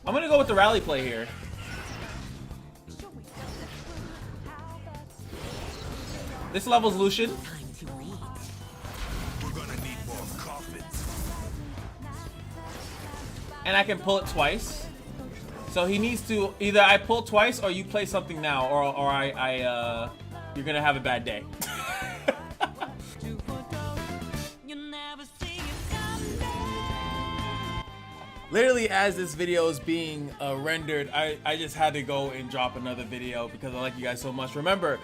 I'm gonna go with the rally play here. This level's Lucian. We're gonna need more coffins. And I can pull it twice. So he needs to either I pull twice or you play something now, or you're gonna have a bad day. Literally, as this video is being rendered, I just had to go and drop another video because I like you guys so much. Remember,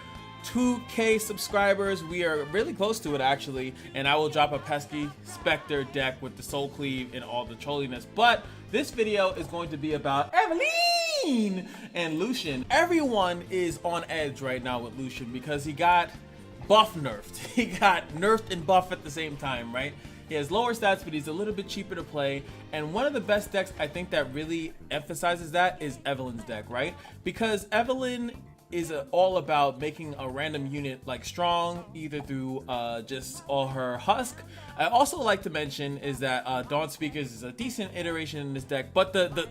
2K subscribers, we are really close to it actually, and I will drop a pesky Spectre deck with the Soul Cleave and all the trolliness. But this video is going to be about Evelyn and Lucian. Everyone is on edge right now with Lucian because he got buff nerfed. He got nerfed and buffed at the same time, right? He has lower stats, but he's a little bit cheaper to play. And one of the best decks I think that really emphasizes that is Evelyn's deck, right? Because Evelyn is all about making a random unit like strong, either through just all her husk. I also like to mention is that Dawn Speakers is a decent iteration in this deck, but the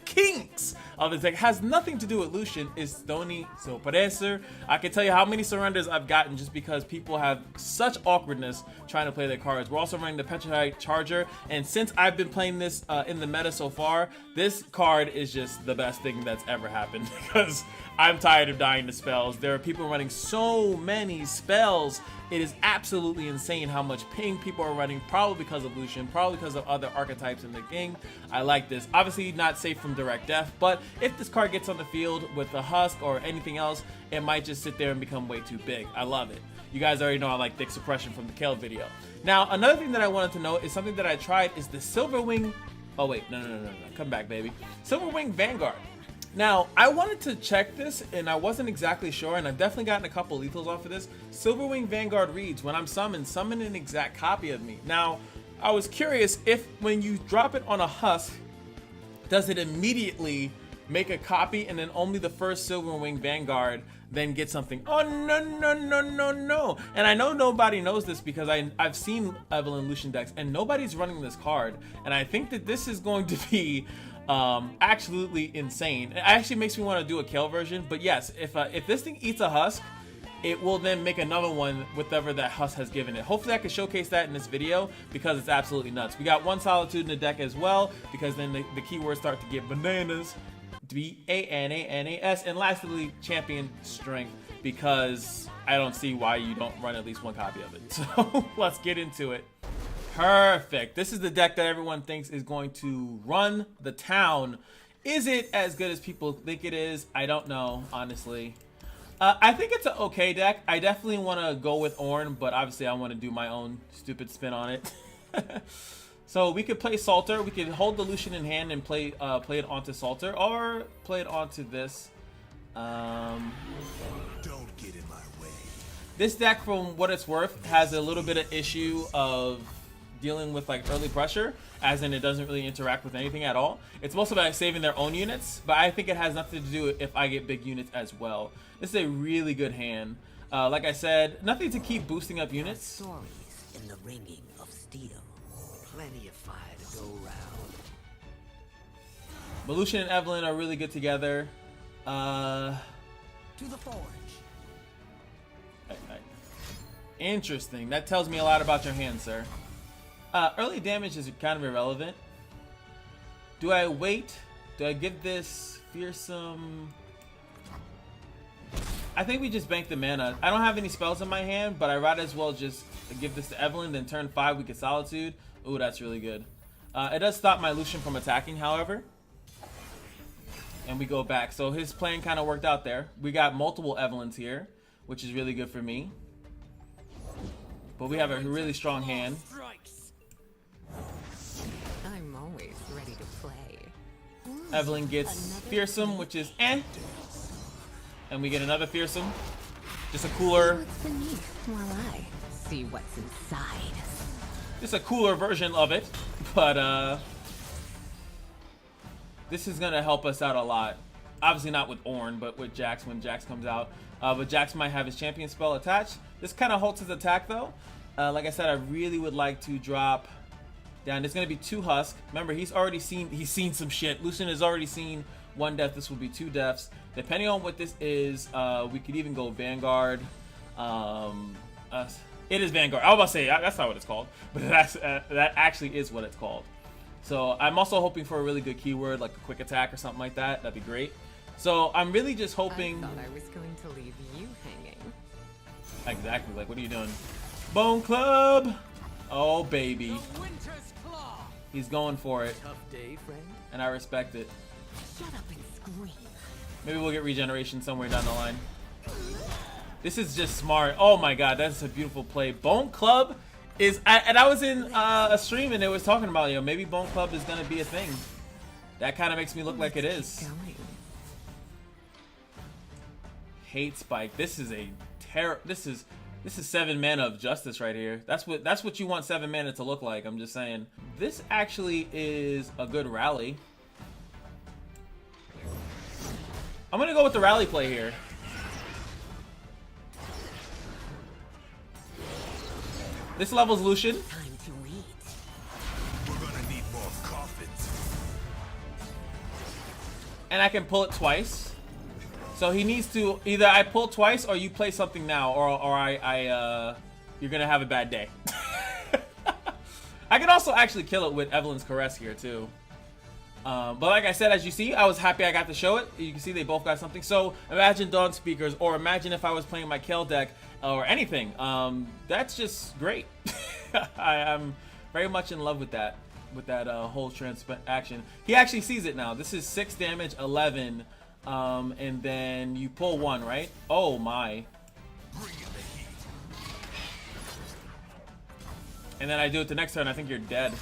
kings of this deck has nothing to do with Lucian. Is Stony Sorpresa. I can tell you how many surrenders I've gotten just because people have such awkwardness trying to play their cards. We're also running the Petrified Charger, and since I've been playing this in the meta so far, this card is just the best thing that's ever happened because I'm tired of dying to spells. There are people running so many spells. It is absolutely insane how much ping people are running, probably because of Lucian, probably because of other archetypes in the game. I like this. Obviously not safe from direct death, but if this card gets on the field with a husk or anything else, it might just sit there and become way too big. I love it. You guys already know I like thick suppression from the Kale video. Now, another thing that I wanted to know is something that I tried is the Silverwing. Oh wait, no. Come back, baby. Silverwing Vanguard. Now, I wanted to check this, and I wasn't exactly sure, and I've definitely gotten a couple lethals off of this. Silverwing Vanguard reads, when I'm summoned, summon an exact copy of me. Now, I was curious if when you drop it on a husk, does it immediately make a copy, and then only the first Silverwing Vanguard then get something? Oh, no. And I know nobody knows this because I've seen Evelyn Lucian decks, and nobody's running this card, and I think that this is going to be absolutely insane. It actually makes me want to do a Kale version, but yes, if this thing eats a husk, it will then make another one whatever that husk has given it. Hopefully I can showcase that in this video because it's absolutely nuts. We got one Solitude in the deck as well because then the keywords start to get bananas. B-A-N-A-N-A-S. And lastly, Champion Strength, because I don't see why you don't run at least one copy of it. So let's get into it. Perfect. This is the deck that everyone thinks is going to run the town. Is it as good as people think it is? I don't know, honestly. I think it's an okay deck. I definitely want to go with Ornn, but obviously I want to do my own stupid spin on it. So we could play Salter. We could hold the Lucian in hand and play it onto Salter, or play it onto this. Don't get in my way. This deck, from what it's worth, has a little bit of issue of dealing with like early pressure, as in it doesn't really interact with anything at all. It's mostly about saving their own units, but I think it has nothing to do if I get big units as well. This is a really good hand. Like I said, nothing to keep boosting up units. Stories in the ringing of steel. Plenty of fire to go round. But Lucian and Evelyn are really good together. To the forge. Interesting. That tells me a lot about your hand, sir. Early damage is kind of irrelevant. Do I wait? Do I give this fearsome? I think we just bank the mana. I don't have any spells in my hand, but I might as well just give this to Evelyn. Then turn 5 we get Solitude. Ooh, that's really good. It does stop my Lucian from attacking, however. And we go back. So his plan kind of worked out there. We got multiple Evelyns here, which is really good for me. But we have a really strong hand. I'm always ready to play. Evelyn gets Fearsome, which is eh. And we get another Fearsome. Just a cooler. What's beneath while I see what's inside. Just a cooler version of it. But this is gonna help us out a lot. Obviously not with Ornn, but with Jax when Jax comes out. But Jax might have his champion spell attached. This kind of halts his attack though. Like I said, I really would like to drop Down. There's gonna be 2 Husk. Remember, he's seen some shit. Lucian has already seen 1 death. This will be 2 deaths. Depending on what this is, we could even go Vanguard. It is Vanguard. I was about to say that's not what it's called, but that actually is what it's called. So I'm also hoping for a really good keyword, like a quick attack or something like that. That'd be great. So I'm really just hoping. I thought I was going to leave you hanging. Exactly. Like, what are you doing? Bone Club. Oh baby. He's going for it. Tough day, friend. And I respect it. Shut up and scream. Maybe we'll get regeneration somewhere down the line. This is just smart. Oh my god, that's a beautiful play. Bone Club is, and I was in a stream and it was talking about, you know, maybe Bone Club is gonna be a thing. That kind of makes me look like it is. Going. Hate Spike. This is a terror. This is 7 mana of justice right here. That's what you want 7 mana to look like. I'm just saying. This actually is a good rally. I'm gonna go with the rally play here. This level's Lucian. Time to eat. We're gonna need more coffins. And I can pull it twice. So he needs to either I pull twice or you play something now, or you're gonna have a bad day. I can also actually kill it with Evelyn's Caress here too. But like I said, as you see, I was happy I got to show it. You can see they both got something. So imagine Dawn Speakers, or imagine if I was playing my Kale deck or anything. That's just great. I'm very much in love with that whole action. He actually sees it now. This is 6 damage, 11. And then you pull 1, right? Oh my. And then I do it the next turn. I think you're dead.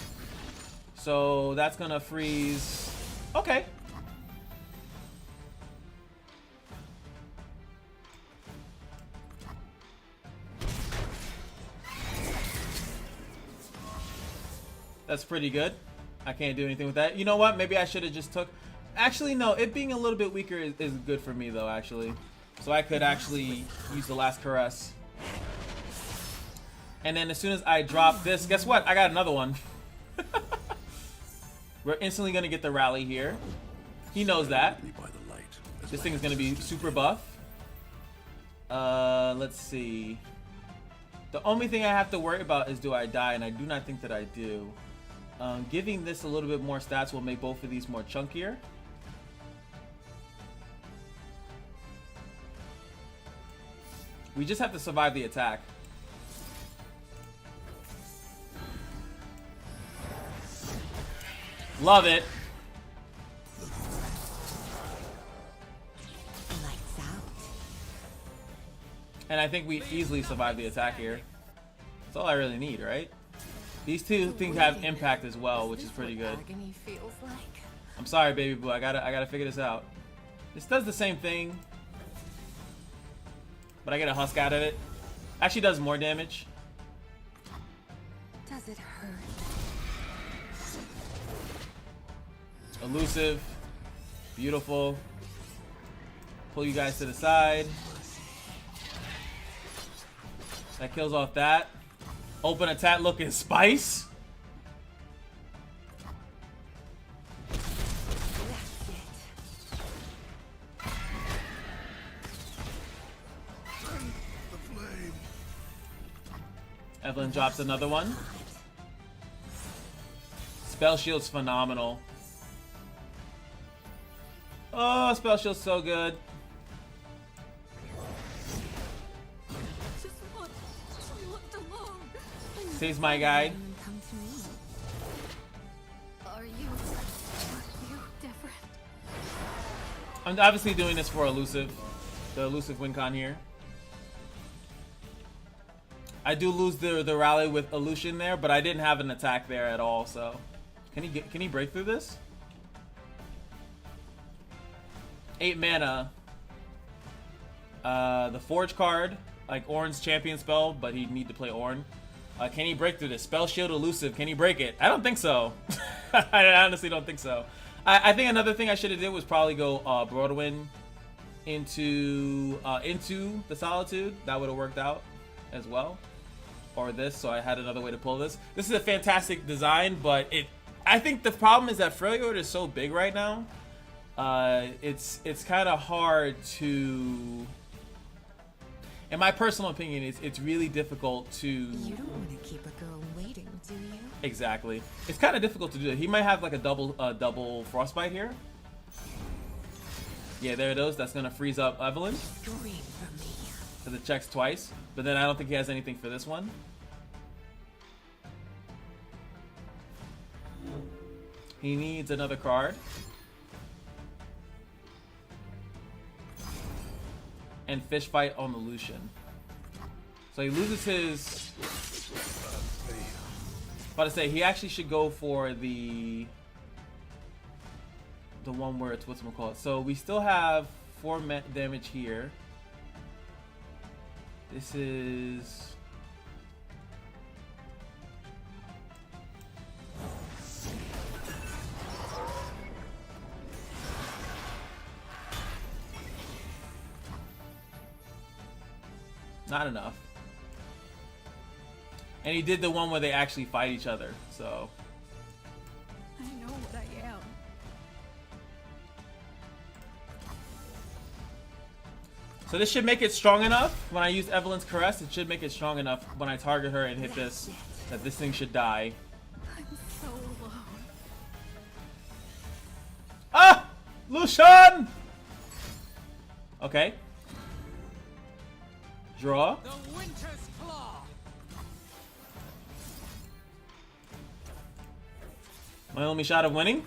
So that's gonna freeze. Okay. That's pretty good. I can't do anything with that. You know what? Maybe I should have just took. Actually, no, it being a little bit weaker is good for me, though, actually. So I could actually use the last Caress. And then as soon as I drop this, guess what? I got another one. We're instantly going to get the rally here. He knows that. This thing is going to be super buff. Let's see. The only thing I have to worry about is do I die, and I do not think that I do. Giving this a little bit more stats will make both of these more chunkier. We just have to survive the attack. Love it. Lights out. And I think we easily survive the attack here. That's all I really need, right? These two things have impact as well, which is pretty good. Agony feels like. I'm sorry, baby boo. I gotta figure this out. This does the same thing, but I get a Husk out of it. Actually does more damage. Does it hurt? Elusive. Beautiful. Pull you guys to the side. That kills off that. Open attack looking spice. Evelyn drops another one. Spell Shield's phenomenal. Oh, Spell Shield's so good. Saves my guy. Come to me. Are you different? I'm obviously doing this for Elusive. The Elusive win con here. I do lose the rally with Lucian there, but I didn't have an attack there at all, so. Can he break through this? 8 mana. The Forge card, like Ornn's champion spell, but he'd need to play Ornn. Can he break through this? Spell Shield Elusive, can he break it? I don't think so. I honestly don't think so. I think another thing I should have did was probably go Broadwind into the Solitude. That would have worked out as well. or this, so I had another way to pull this. This is a fantastic design, but I think the problem is that Freljord is so big right now. It's kind of hard to, in my personal opinion, it's really difficult to. You don't want to keep a girl waiting, do you? Exactly. It's kind of difficult to do it. He might have like a double frostbite here. Yeah, there it is. That's gonna freeze up Evelyn. Scream for me. Because it checks twice. But then I don't think he has anything for this one. He needs another card. And fish fight on the Lucian. So he loses his. About to say he actually should go for the one where it's whatchamacallit. So we still have 4 damage here. This is. Not enough. And he did the one where they actually fight each other, so. I know what I am. So this should make it strong enough. When I use Evelyn's Caress, it should make it strong enough when I target her and hit this, that this thing should die. I'm so alone. Ah! Lucian! Okay. Draw. The Winter's Claw. My only shot of winning.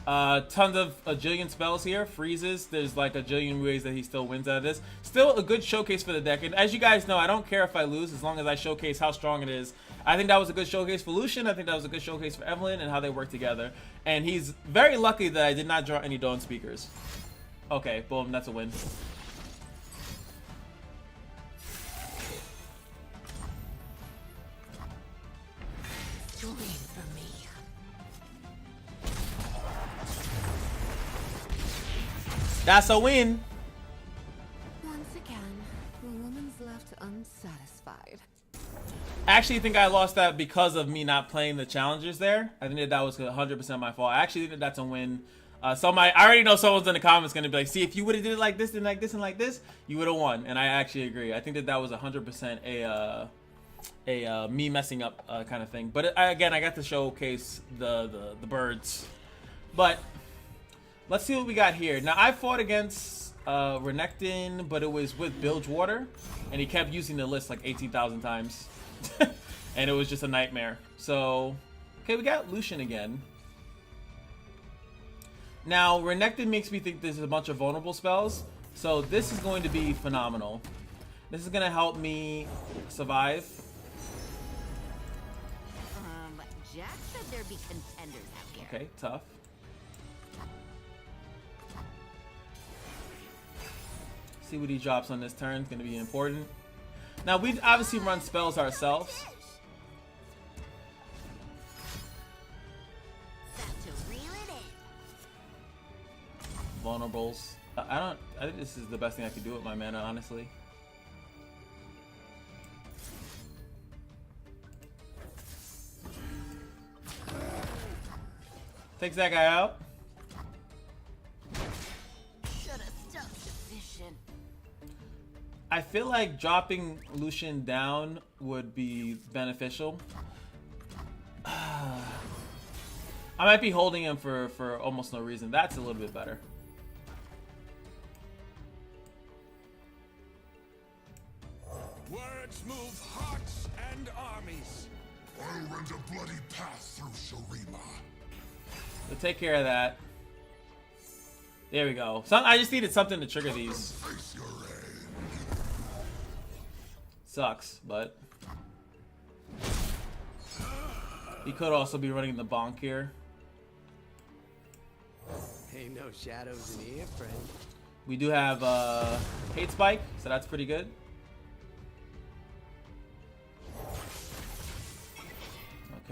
Tons of a jillion spells here. Freezes. There's like a jillion ways that he still wins out of this. Still a good showcase for the deck. And as you guys know, I don't care if I lose as long as I showcase how strong it is. I think that was a good showcase for Lucian. I think that was a good showcase for Evelyn and how they work together. And he's very lucky that I did not draw any Dawn Speakers. Okay, boom. That's a win. Scream for me. That's a win. Once again, the woman's left unsatisfied. I actually think I lost that because of me not playing the challengers there. I think that was 100% my fault. I actually think that's a win. I already know someone's in the comments going to be like, see, if you would have did it like this and like this and like this, you would have won. And I actually agree. I think that was 100% a me messing up kind of thing. But again, I got to showcase the birds. But let's see what we got here. Now, I fought against Renekton, but it was with Bilgewater, and he kept using the list like 18,000 times. And it was just a nightmare. So, okay, we got Lucian again. Now, Renekton makes me think there's a bunch of vulnerable spells. So this is going to be phenomenal. This is going to help me survive. Jax said there'd be contenders out here. Okay, tough. See what he drops on this turn. It's going to be important. Now, we obviously run spells ourselves. Vulnerables. I think this is the best thing I could do with my mana, honestly. Takes that guy out. I feel like dropping Lucian down would be beneficial. I might be holding him for almost no reason. That's a little bit better. Words move hearts and armies. I'll rend a bloody path through Shurima. So take care of that. There we go. I just needed something to trigger these. Face your aim. Sucks, but he could also be running the bonk here. Ain't no shadows in here, friend. We do have hate spike, so that's pretty good.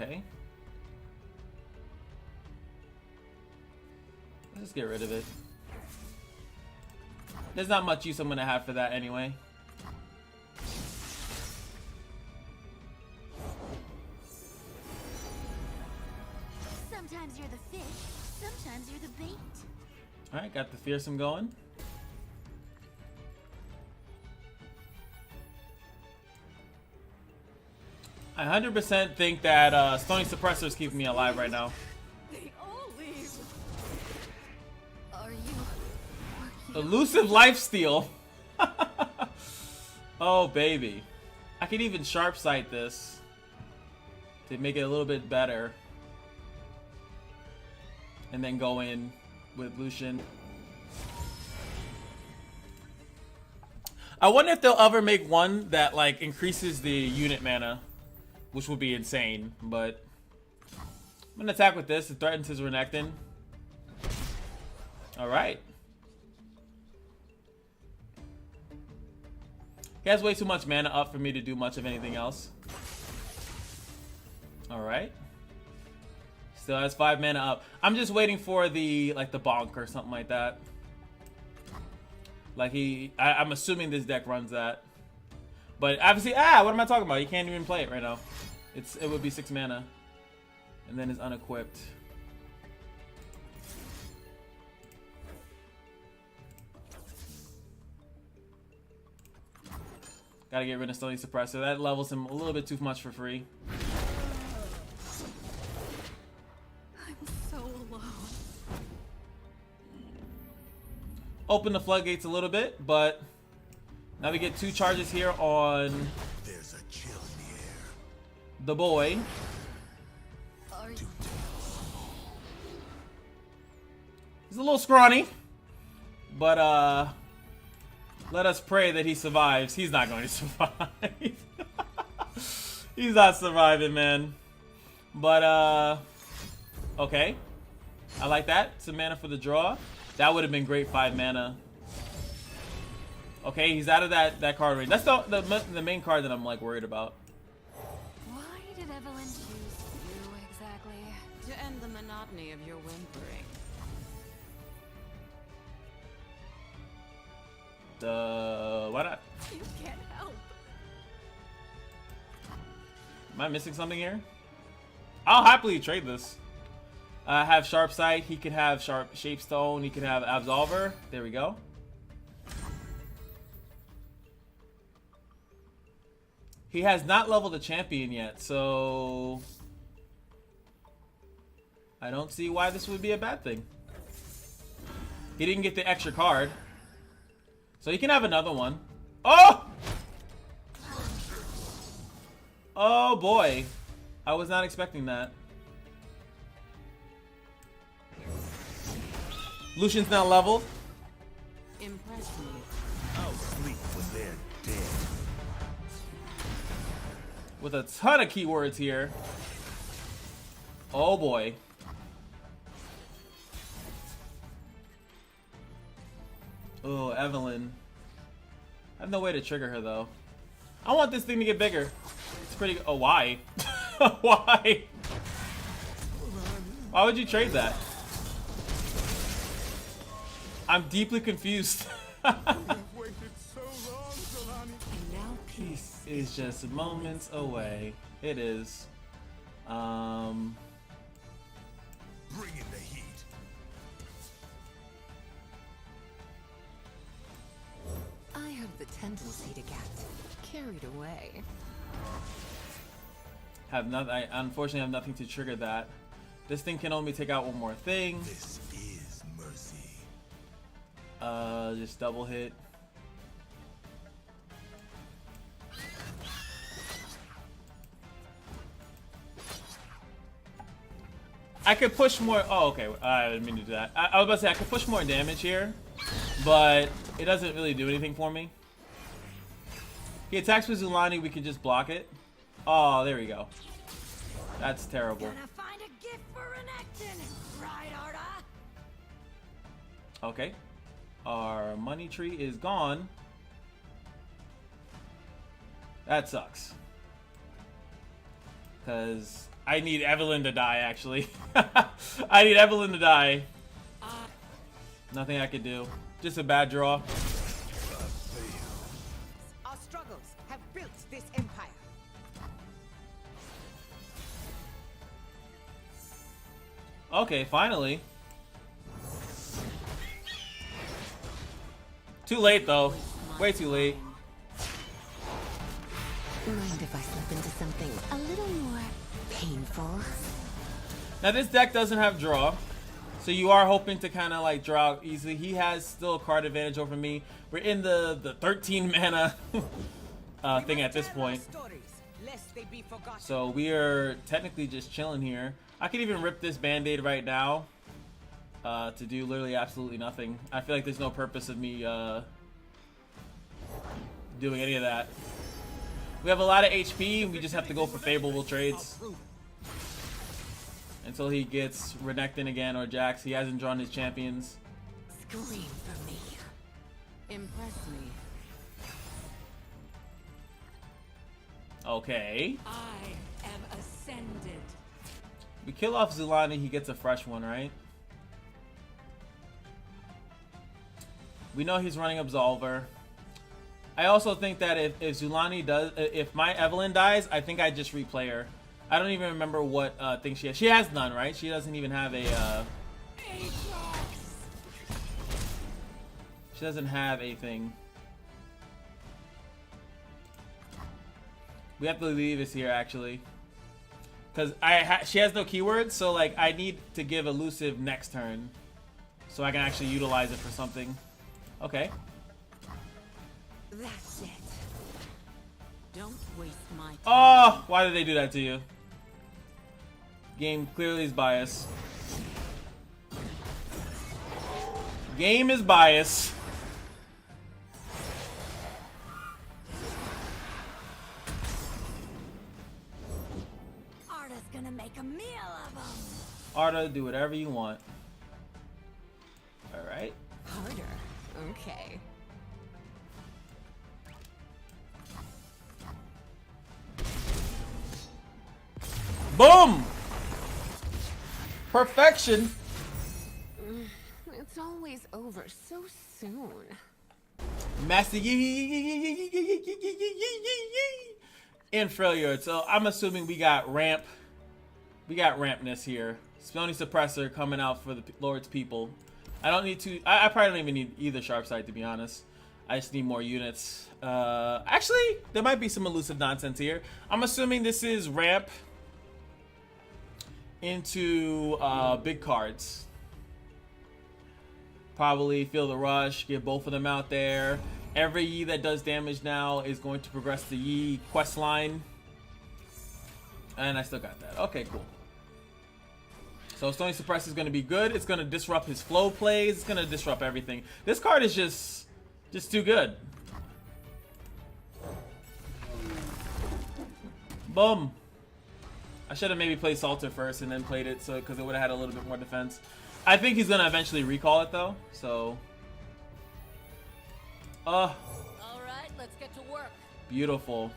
Okay. Let's just get rid of it. There's not much use I'm gonna have for that anyway. Sometimes you're the fish, sometimes you're the bait. Alright, got the fearsome going. I 100% think that Stony Suppressor is keeping me alive right now. They all leave. Are you Elusive lifesteal. Oh baby. I could even sharp sight this to make it a little bit better. And then go in with Lucian. I wonder if they'll ever make one that like increases the unit mana, which would be insane, but I'm gonna attack with this. It threatens his Renekton. Alright. He has way too much mana up for me to do much of anything else. Alright. Still has 5 mana up. I'm just waiting for the like the bonk or something like that. Like I'm assuming this deck runs that. But obviously, what am I talking about? You can't even play it right now. It would be 6 mana. And then it's unequipped. Gotta get rid of Stony Suppressor. That levels him a little bit too much for free. I'm so alone. Open the floodgates a little bit, but now we get 2 charges here on There's a chill in the air. the boy. Are you He's a little scrawny, but let us pray that he survives. He's not going to survive. He's not surviving, man. But okay, I like that. Some mana for the draw. That would have been great. 5 mana. Okay, he's out of that card range. That's the main card that I'm like worried about. Why did Evelyn choose you exactly? To end the monotony of your whimpering. Why not? You can't help. Am I missing something here? I'll happily trade this. Have Sharp Sight. He could have Sharp Shapestone. He could have Absolver. There we go. He has not leveled a champion yet, so I don't see why this would be a bad thing. He didn't get the extra card, so he can have another one. Oh! Oh boy. I was not expecting that. Lucian's now leveled. Impress me. I'll sleep when they're dead. With a ton of keywords here. Oh boy. Oh, Evelyn. I have no way to trigger her though. I want this thing to get bigger. It's pretty. Oh, why? Why? Why would you trade that? I'm deeply confused. You've waited so long, Solani. And now Peace is just moments away. It is. Bring in the heat. I have the tendency to get carried away. I unfortunately have nothing to trigger that. This thing can only take out one more thing. This is mercy. Just double hit. I could push more. Oh, okay. I didn't mean to do that. I was about to say I could push more damage here, but it doesn't really do anything for me. He attacks with Zulani. We can just block it. Oh, there we go. That's terrible. Gonna find a gift for Renekton, right, Arda? Okay. Our money tree is gone. That sucks. Because I need Evelyn to die, actually. I need Evelyn to die. Nothing I could do. Just a bad draw. Our struggles have built this empire. Okay, finally. Too late though. Way too late. Mind if I slip into something a little more painful? Now this deck doesn't have draw, so you are hoping to kind of like draw out easily. He has still a card advantage over me. We're in the 13 mana thing at this point, so we are technically just chilling here. I could even rip this band-aid right now to do literally absolutely nothing. I feel like there's no purpose of me doing any of that. We have a lot of HP, and we just have to go for favorable trades until he gets Renekton again or Jax. He hasn't drawn his champions. Scream for me. Impress me. Okay. I am ascended. We kill off Zulani, he gets a fresh one, right? We know he's running Absolver. I also think that if Zulani does, if my Evelyn dies, I think I just replay her. I don't even remember what thing she has. She has none, right? She doesn't even have a. She doesn't have a thing. We have to leave this here actually, because she has no keywords. So like, I need to give elusive next turn, so I can actually utilize it for something. Okay. That's it. Don't waste my time. Oh, why did they do that to you? Game clearly is biased. Game is biased. Arda's gonna make a meal of them. Arda, do whatever you want. All right. Harder. Okay. Boom! Perfection. It's always over so soon. Master in Freljord. So I'm assuming we got ramp. We got rampness here. Spelling Suppressor coming out for the Lord's people. I don't need to. I probably don't even need either sharp side, to be honest. I just need more units. Actually, there might be some elusive nonsense here. I'm assuming this is ramp into big cards. Probably Feel the Rush, get both of them out there. Every Yi that does damage now is going to progress the Yi quest line. And I still got that. Okay, cool. So Stony Suppress is going to be good. It's going to disrupt his flow plays. It's going to disrupt everything. This card is just too good. Boom. I should have maybe played Salter first and then played it, so because it would have had a little bit more defense. I think he's gonna eventually recall it though, so. All right, let's get to work. Beautiful.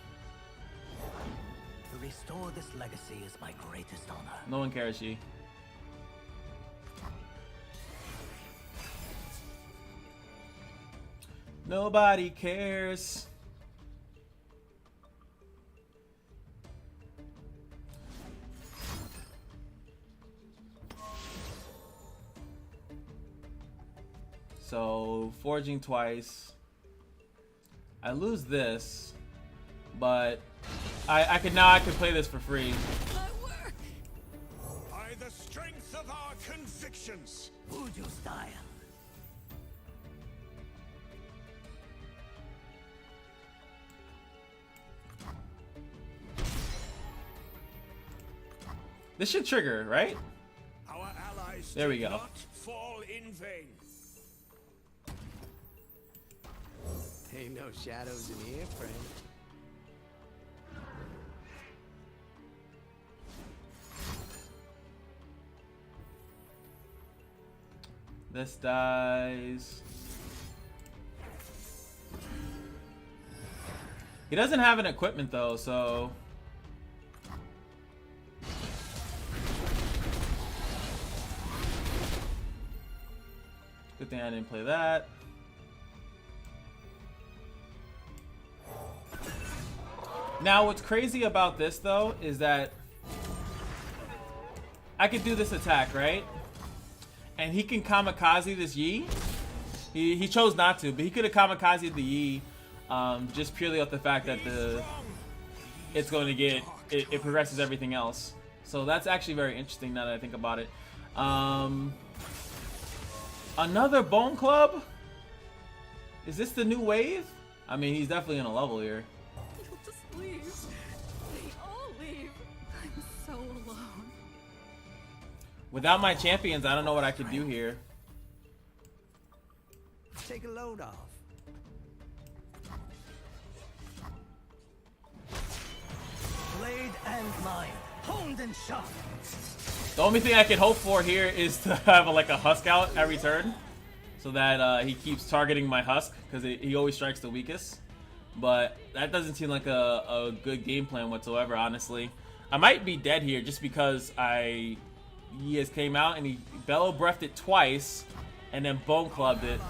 To restore this legacy is my greatest honor. No one cares, Yi. Nobody cares. So, forging twice. I lose this, but I could play this for free. My work. By the strength of our convictions. Voodoo style. This should trigger, right? Our allies There we did go. not fall in vain. Ain't no shadows in here, friend. This dies. He doesn't have an equipment though, so. Good thing I didn't play that. Now, what's crazy about this though is that I could do this attack, right? And he can kamikaze this Yi. He chose not to, but he could have kamikaze the Yi just purely off the fact that it's going to get it progresses everything else. So that's actually very interesting now that I think about it. Another Bone Club? Is this the new wave? I mean, he's definitely in a level here. You'll just leave. They all leave. I'm so alone. Without my champions, I don't know what I could do here. Take a load off. Blade and mind, honed and sharp. The only thing I can hope for here is to have like a Husk out every turn, so that he keeps targeting my Husk, because he always strikes the weakest. But that doesn't seem like a good game plan whatsoever, honestly. I might be dead here just because he has came out and he Bellow Breathed it twice and then Bone Clubbed it.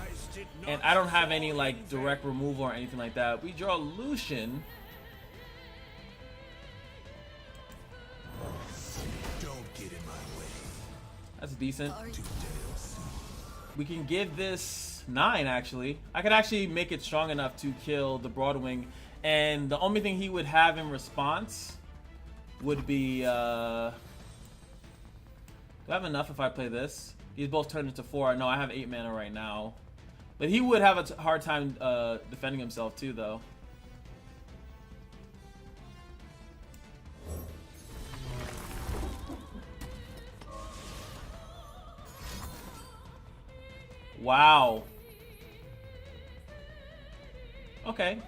And I don't have any like direct removal or anything like that. We draw Lucian. Don't get in my way. That's decent. We can give this 9 actually. I could actually make it strong enough to kill the Broadwing. And the only thing he would have in response would be... do I have enough if I play this? These both turn into 4. No, I have 8 mana right now. But he would have a hard time defending himself too, though. Wow. Okay.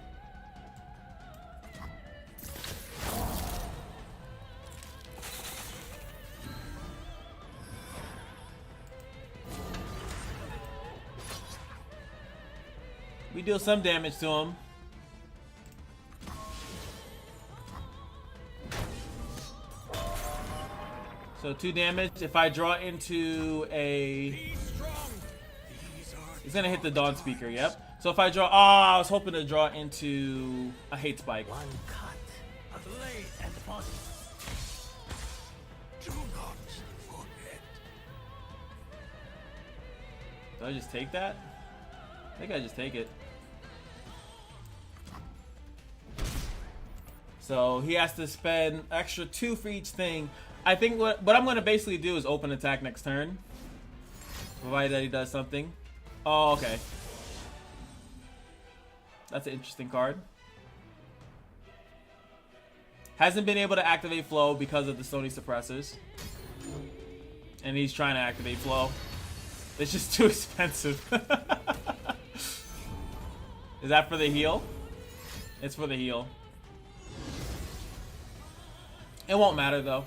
We deal some damage to him. So 2 damage. If I draw into a... He's gonna hit the Dawn Speaker, yep. So if I draw... Oh, I was hoping to draw into a Hate Spike. One cut, a blade and body. Do not forget. Do I just take that? I think I just take it. So he has to spend extra 2 for each thing. I think what I'm going to basically do is open attack next turn, provided that he does something. Oh, okay. That's an interesting card. Hasn't been able to activate Flow because of the Stony Suppressors. And he's trying to activate Flow. It's just too expensive. Is that for the heal? It's for the heal. It won't matter though.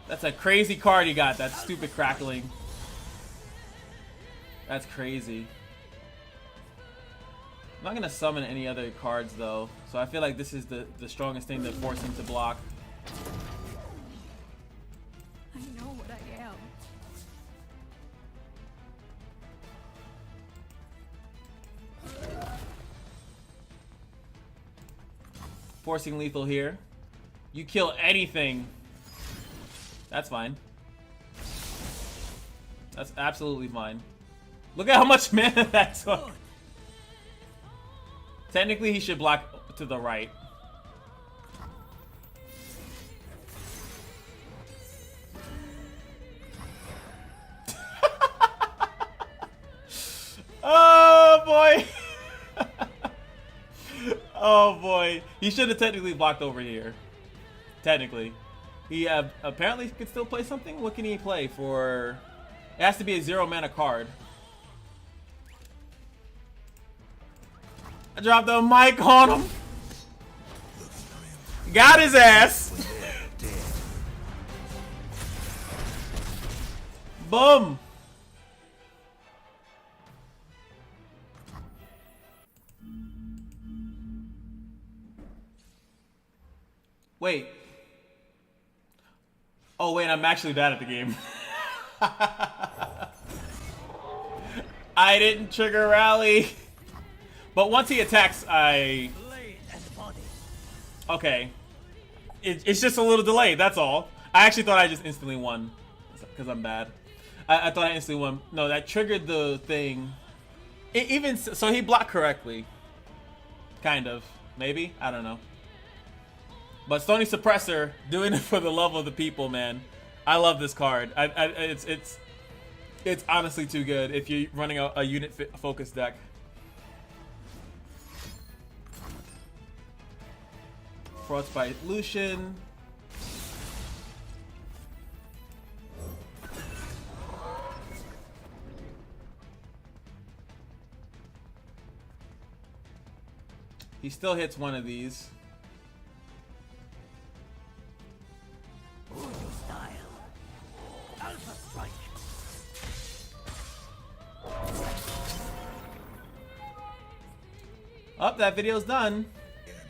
That's a crazy card he got. That stupid crackling. That's crazy. I'm not gonna summon any other cards though, so I feel like this is the strongest thing to force him to block. I know what I am. Forcing lethal here. You kill anything. That's fine. That's absolutely fine. Look at how much mana that took. Technically, he should block to the right. Oh boy. Oh boy. He should have technically blocked over here. Technically. He apparently could still play something. What can he play for? It has to be a 0 mana card. I dropped the mic on him. Got his ass. Boom. Wait. Oh wait, I'm actually bad at the game. I didn't trigger rally. But once he attacks, okay. It's just a little delayed, that's all. I actually thought I just instantly won because I'm bad. I thought I instantly won. No, that triggered the thing. Even so, he blocked correctly. Kind of, maybe, I don't know. But Stony Suppressor doing it for the love of the people, man. I love this card. It's honestly too good if you're running a unit focus deck. Frostbite Lucian. He still hits one of these. Oh, that video's done.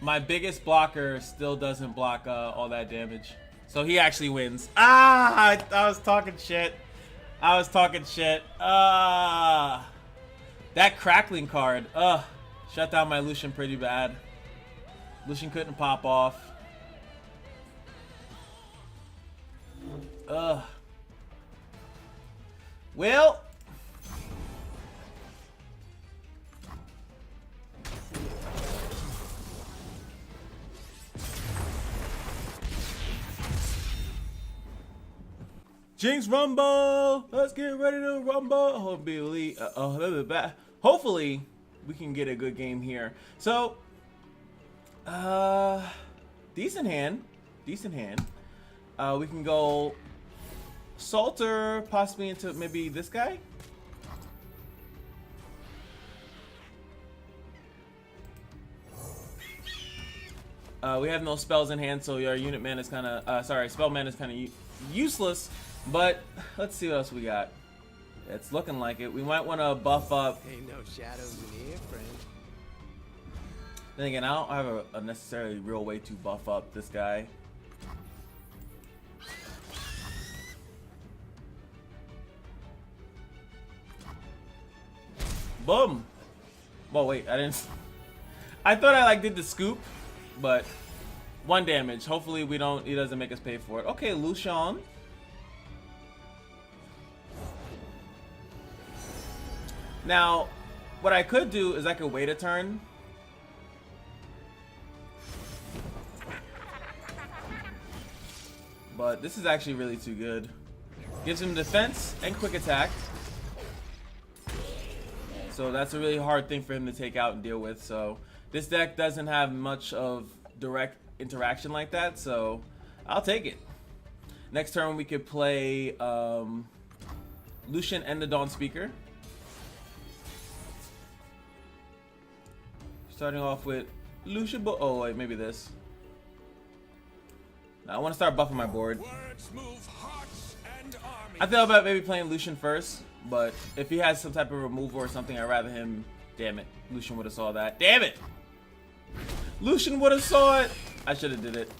My biggest blocker still doesn't block all that damage. So he actually wins. Ah, I was talking shit. I was talking shit. That crackling card. Shut down my Lucian pretty bad. Lucian couldn't pop off. Well. Jinx Rumble! Let's get ready to rumble! Hopefully, we can get a good game here. So, decent hand. Decent hand. We can go Salter, possibly into maybe this guy? We have no spells in hand, so our unit mana is kind of, spell mana is kind of useless. But let's see what else we got. It's looking like it. We might want to buff up. Ain't no shadows in here, friend. Then again, I don't have a necessarily real way to buff up this guy. Boom. Well, wait, I didn't. I thought I did the scoop, but 1 damage. Hopefully we don't. He doesn't make us pay for it. Okay, Lucian. Now, what I could do is I could wait a turn. But this is actually really too good. Gives him defense and quick attack. So that's a really hard thing for him to take out and deal with. So this deck doesn't have much of direct interaction like that. So I'll take it. Next turn we could play Lucian and the Dawn Speaker. Starting off with Lucian, oh wait, maybe this. Now, I want to start buffing my board. I thought about maybe playing Lucian first, but if he has some type of removal or something, I'd rather him. Damn it, Lucian would have saw that. Damn it, Lucian would have saw it. I should have did it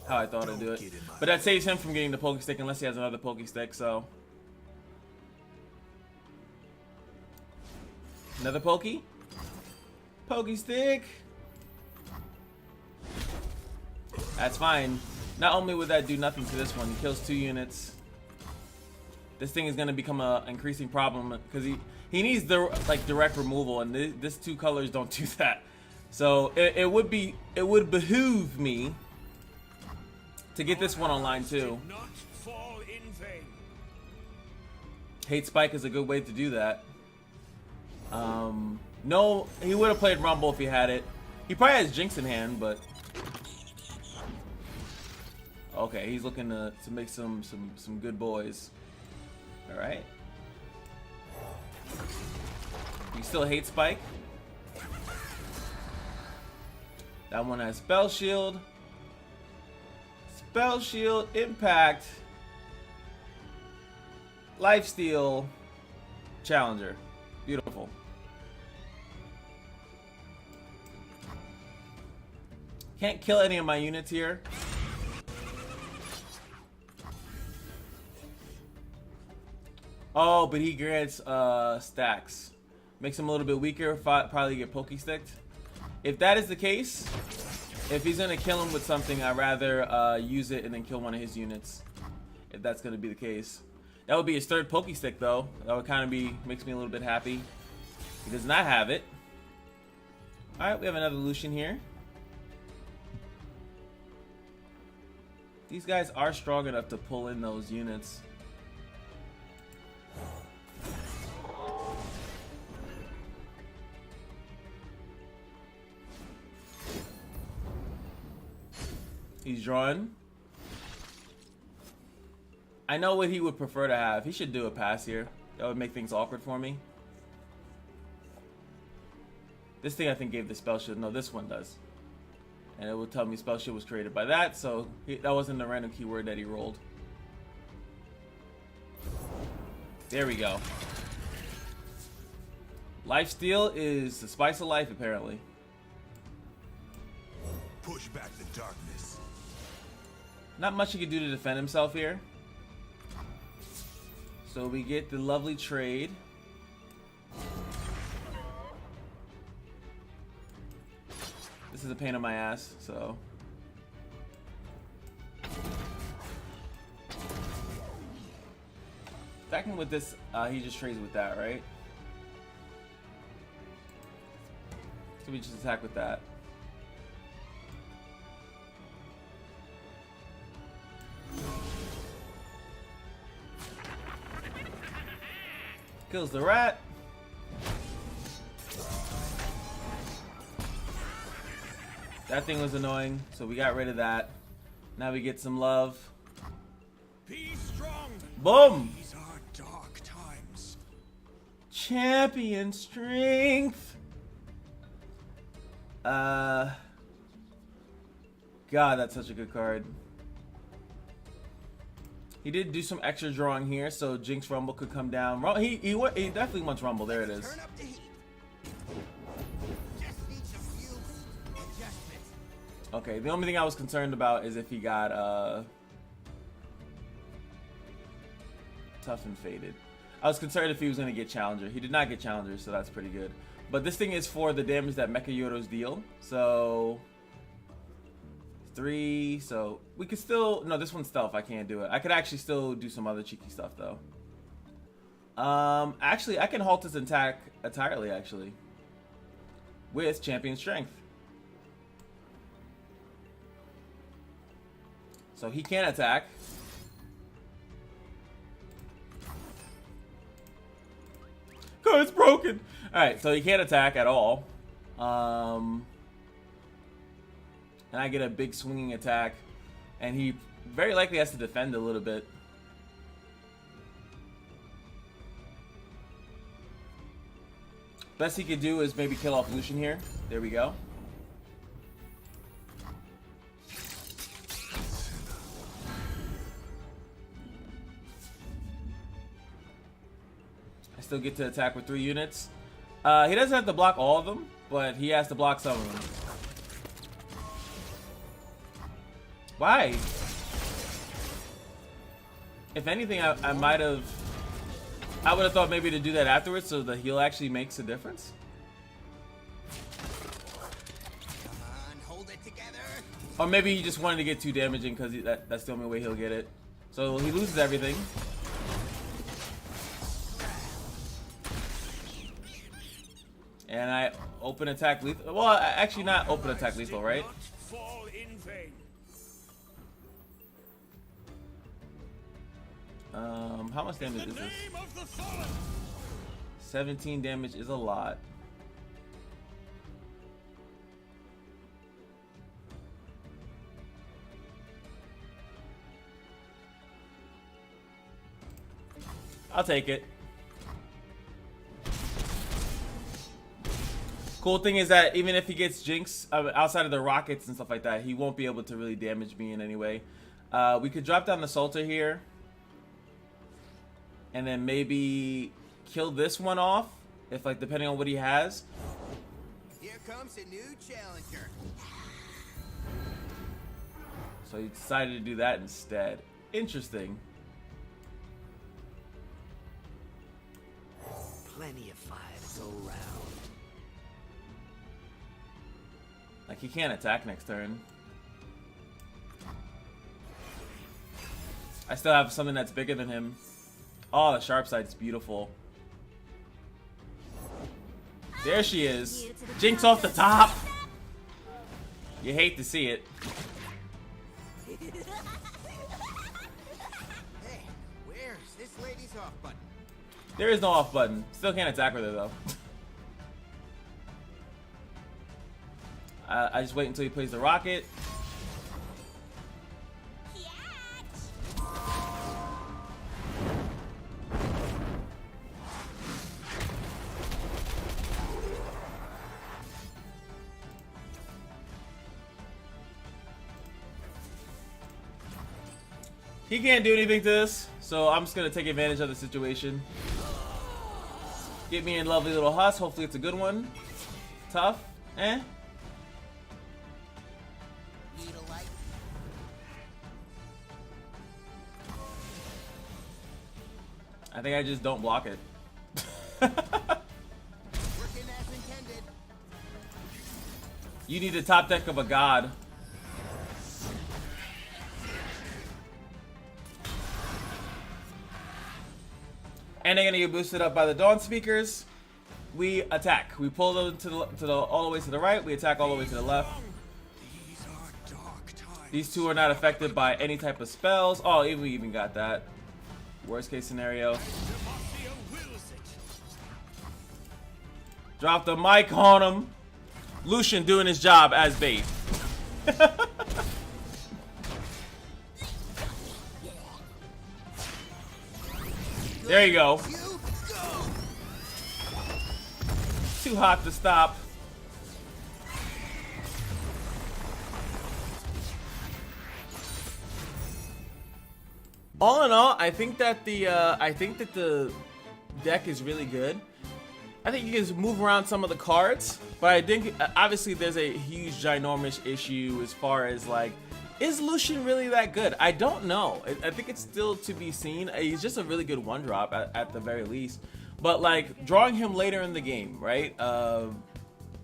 how I thought I'd do it, but that saves him from getting the Poke Stick unless he has another Poke Stick. So another Pokey. Pokey Stick. That's fine. Not only would that do nothing to this one, he kills 2 units. This thing is going to become an increasing problem because he needs the direct removal, and this 2 colors don't do that. So it would behoove me to get this one online too. Hate Spike is a good way to do that. No, he would have played Rumble if he had it. He probably has Jinx in hand, but okay, he's looking to make some good boys. All right. He still hates Spike. That one has Spell Shield. Spell Shield, Impact, Lifesteal, Challenger. Beautiful. Can't kill any of my units here. Oh, but he grants stacks. Makes him a little bit weaker. Probably get Poke Sticked. If that is the case, if he's gonna kill him with something, I'd rather use it and then kill one of his units. if that's going to be the case. That would be his third Poke Stick, though. That would kind of makes me a little bit happy. He does not have it. Alright, we have another Lucian here. These guys are strong enough to pull in those units. He's drawing. I know what he would prefer to have. He should do a pass here. That would make things awkward for me. This thing I think gave the spell shield. No, this one does. And it will tell me spell shield was created by that, so that wasn't a random keyword that he rolled. There we go. Lifesteal is the spice of life, apparently. Push back the darkness. Not much he can do to defend himself here. So we get the lovely trade. This is a pain in my ass, so. Attacking with this, he just trades with that, right? So we just attack with that. Kills the rat. That thing was annoying, so we got rid of that. Now we get some love. Be strong. Boom! These are dark times. Champion strength. God, that's such a good card. He did do some extra drawing here, so Jinx Rumble could come down. He definitely wants Rumble. There it is. Turn up the heat. Just need some few adjustments. Okay, the only thing I was concerned about is if he got tough and faded. I was concerned if he was going to get Challenger. He did not get Challenger, so that's pretty good. But this thing is for the damage that Mecha Yodos deal. So 3, so we could still, no, this one's stealth. I can't do it. I could actually still do some other cheeky stuff though. Actually, I can halt his attack entirely actually with Champion Strength. So he can attack. Oh, it's broken. All right, so he can't attack at all. And I get a big swinging attack, and he very likely has to defend a little bit. Best he could do is maybe kill off Lucian here. There we go. I still get to attack with 3 units. He doesn't have to block all of them, but he has to block some of them. Why? If anything, I might have... I would have thought maybe to do that afterwards so the heal actually makes a difference. Come on, hold it together. Or maybe he just wanted to get 2 damage in because that's the only way he'll get it. So he loses everything. And I open attack lethal. Well, actually not open attack lethal, right? Fall in vain. How much damage The is this? name of the fallen. 17 damage is a lot. I'll take it. Cool thing is that even if he gets Jinx outside of the rockets and stuff like that, he won't be able to really damage me in any way. We could drop down the Salter here. And then maybe kill this one off, if like depending on what he has. Here comes a new challenger. So he decided to do that instead. Interesting. Plenty of fire to go round. Like he can't attack next turn. I still have something that's bigger than him. Oh, the sharp side's beautiful. There she is. Jinx off the top. You hate to see it. Hey, where's this lady's off button? There is no off button. Still can't attack with her though. I just wait until he plays the rocket. He can't do anything to this, so I'm just gonna take advantage of the situation. Get me in lovely little husk. Hopefully it's a good one. Tough. Eh. Need a light? I think I just don't block it. Working as intended. You need the top deck of a god. And they're gonna get boosted up by the Dawn Speakers. We attack. We pull them all the way to the right. We attack all the way to the left. These are dark times. These two are not affected by any type of spells. Oh, we even got that. Worst case scenario. Demacia wills it. Drop the mic on him. Lucian doing his job as bait. There you go. Too hot to stop. All in all, I think that the deck is really good. I think you can move around some of the cards, but I think obviously there's a huge ginormous issue as far as like, is Lucian really that good? I don't know. I think it's still to be seen. He's just a really good one drop at the very least. But like drawing him later in the game, right?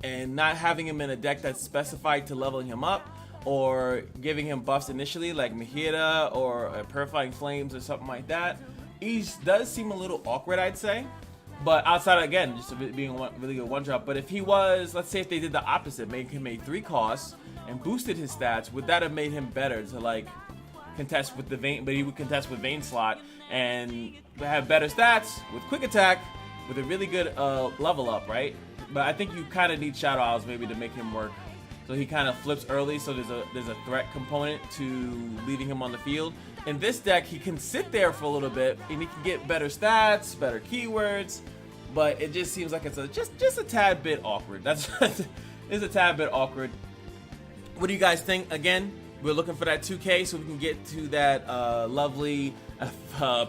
And not having him in a deck that's specified to leveling him up, or giving him buffs initially like Mecha or Purifying Flames or something like that. He does seem a little awkward, I'd say. But outside of, again, just being a really good one drop. But if he was, let's say if they did the opposite, make him a 3 cost and boosted his stats, would that have made him better to like contest with the Vayne? But he would contest with Vayne slot and have better stats with quick attack with a really good level up, right? But I think you kind of need Shadow Owls maybe to make him work. So he kind of flips early, so there's a threat component to leaving him on the field. In this deck, he can sit there for a little bit and he can get better stats, better keywords, but it just seems like it's just a tad bit awkward. It's a tad bit awkward. What do you guys think? Again, we're looking for that 2K so we can get to that lovely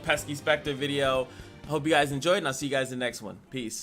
pesky Spectre video. I hope you guys enjoyed, and I'll see you guys in the next one. Peace.